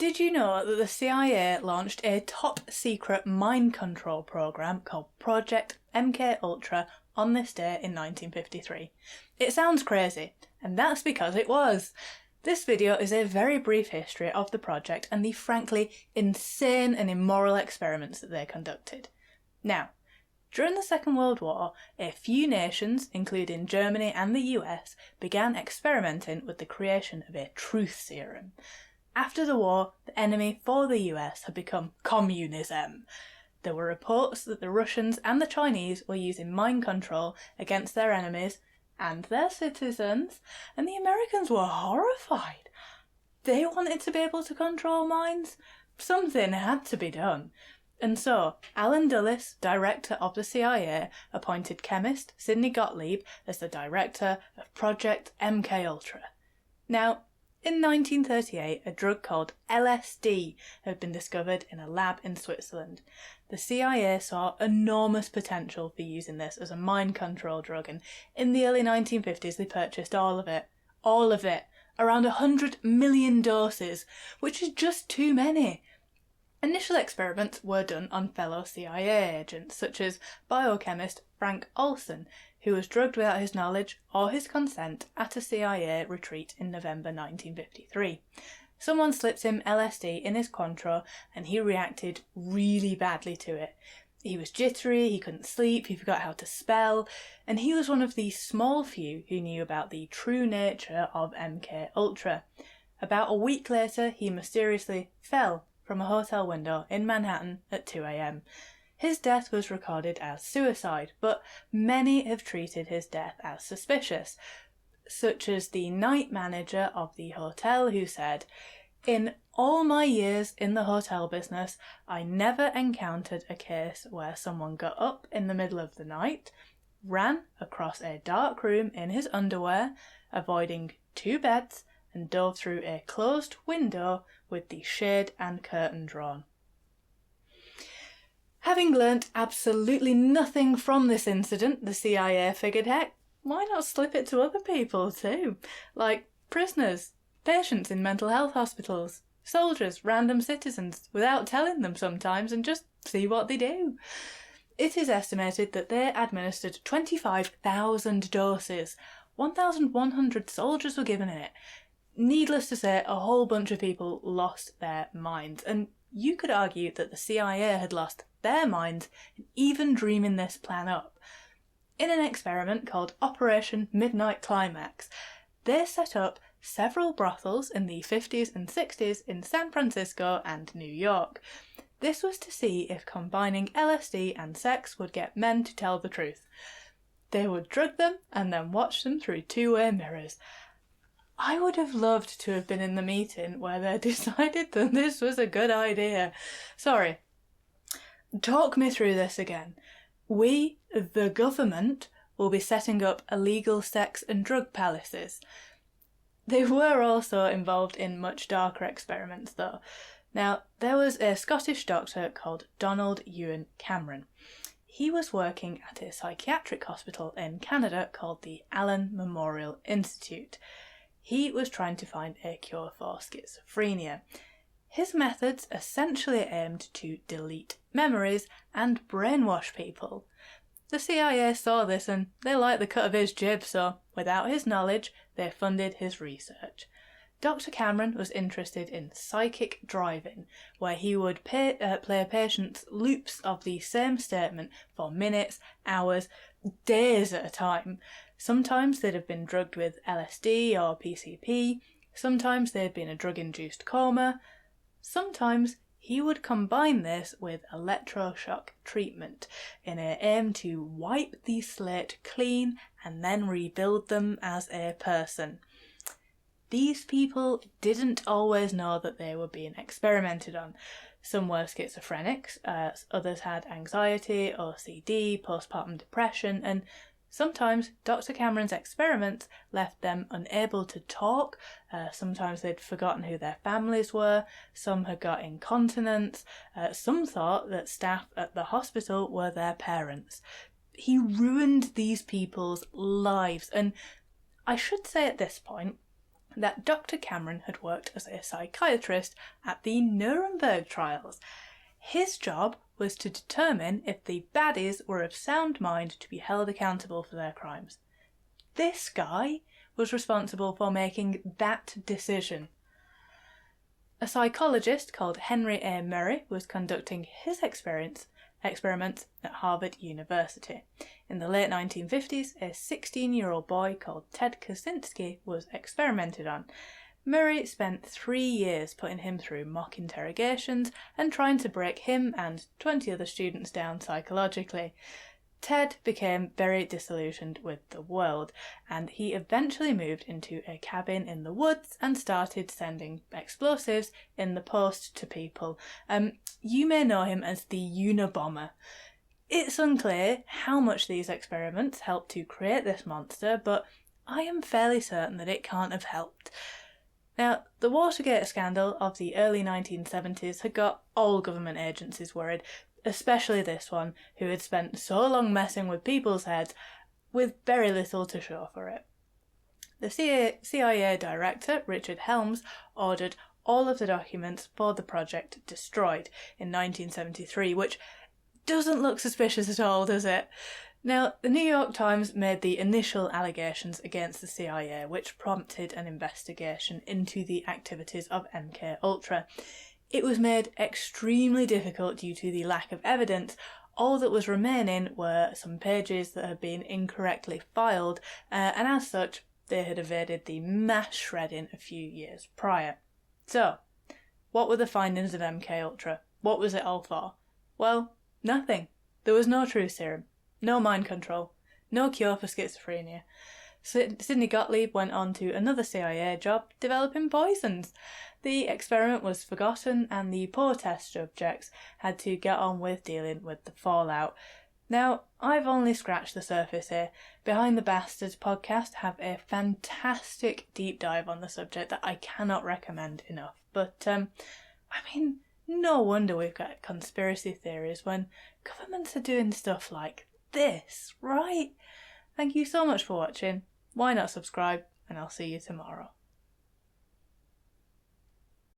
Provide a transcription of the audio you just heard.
Did you know that the CIA launched a top-secret mind control program called Project MKUltra on this day in 1953? It sounds crazy, and that's because it was. This video is a very brief history of the project and the frankly insane and immoral experiments that they conducted. Now, during the Second World War, a few nations, including Germany and the US, began experimenting with the creation of a truth serum. After the war, the enemy for the US had become communism. There were reports that the Russians and the Chinese were using mind control against their enemies and their citizens, and the Americans were horrified. They wanted to be able to control minds. Something had to be done. And so, Allen Dulles, director of the CIA, appointed chemist Sidney Gottlieb as the director of Project MKUltra. Now, in 1938, a drug called LSD had been discovered in a lab in Switzerland. The CIA saw enormous potential for using this as a mind control drug, and in the early 1950s they purchased all of it. All of it. Around 100 million doses, which is just too many. Initial experiments were done on fellow CIA agents, such as biochemist Frank Olson, who was drugged without his knowledge or his consent at a CIA retreat in November 1953. Someone slipped him LSD in his Cointreau and he reacted really badly to it. He was jittery, he couldn't sleep, he forgot how to spell, and he was one of the small few who knew about the true nature of MKUltra. About a week later, he mysteriously fell from a hotel window in Manhattan at 2 a.m. His death was recorded as suicide, but many have treated his death as suspicious, such as the night manager of the hotel who said, "In all my years in the hotel business, I never encountered a case where someone got up in the middle of the night, ran across a dark room in his underwear, avoiding two beds, and dove through a closed window with the shade and curtain drawn." Having learnt absolutely nothing from this incident, the CIA figured, heck, why not slip it to other people too? Like prisoners, patients in mental health hospitals, soldiers, random citizens, without telling them sometimes, and just see what they do. It is estimated that they administered 25,000 doses. 1,100 soldiers were given it. Needless to say, a whole bunch of people lost their minds, and you could argue that the CIA had lost their minds in even dreaming this plan up. In an experiment called Operation Midnight Climax, they set up several brothels in the 50s and 60s in San Francisco and New York. This was to see if combining LSD and sex would get men to tell the truth. They would drug them and then watch them through two-way mirrors. I would have loved to have been in the meeting where they decided that this was a good idea. Sorry. Talk me through this again. We, the government, will be setting up illegal sex and drug palaces. They were also involved in much darker experiments though. Now, there was a Scottish doctor called Donald Ewan Cameron. He was working at a psychiatric hospital in Canada called the Allen Memorial Institute. He was trying to find a cure for schizophrenia. His methods essentially aimed to delete memories and brainwash people. The CIA saw this and they liked the cut of his jib, so without his knowledge, they funded his research. Dr. Cameron was interested in psychic driving, where he would play patients loops of the same statement for minutes, hours, days at a time. Sometimes they'd have been drugged with LSD or PCP, sometimes they'd been in a drug-induced coma, sometimes he would combine this with electroshock treatment in an aim to wipe the slate clean and then rebuild them as a person. These people didn't always know that they were being experimented on. Some were schizophrenics, others had anxiety, OCD, postpartum depression, and sometimes Dr. Cameron's experiments left them unable to talk, sometimes they'd forgotten who their families were, some had got incontinence, some thought that staff at the hospital were their parents. He ruined these people's lives, and I should say at this point, that Dr. Cameron had worked as a psychiatrist at the Nuremberg trials. His job was to determine if the baddies were of sound mind to be held accountable for their crimes. This guy was responsible for making that decision. A psychologist called Henry A. Murray was conducting his experiments at Harvard University. In the late 1950s, a 16-year-old boy called Ted Kaczynski was experimented on. Murray spent 3 years putting him through mock interrogations and trying to break him and 20 other students down psychologically. Ted became very disillusioned with the world, and he eventually moved into a cabin in the woods and started sending explosives in the post to people. You may know him as the Unabomber. It's unclear how much these experiments helped to create this monster, but I am fairly certain that it can't have helped. Now, the Watergate scandal of the early 1970s had got all government agencies worried, especially this one, who had spent so long messing with people's heads with very little to show for it. The CIA director, Richard Helms, ordered all of the documents for the project destroyed in 1973, which doesn't look suspicious at all, does it? Now, the New York Times made the initial allegations against the CIA, which prompted an investigation into the activities of MKUltra. It was made extremely difficult due to the lack of evidence. All that was remaining were some pages that had been incorrectly filed, and as such, they had evaded the mass shredding a few years prior. So, what were the findings of MKUltra? What was it all for? Well, nothing. There was no truth serum, no mind control, no cure for schizophrenia. Sidney Gottlieb went on to another CIA job developing poisons. The experiment was forgotten and the poor test subjects had to get on with dealing with the fallout. Now, I've only scratched the surface here. Behind the Bastards podcast have a fantastic deep dive on the subject that I cannot recommend enough. But, no wonder we've got conspiracy theories when governments are doing stuff like this, right? Thank you so much for watching. Why not subscribe? And I'll see you tomorrow.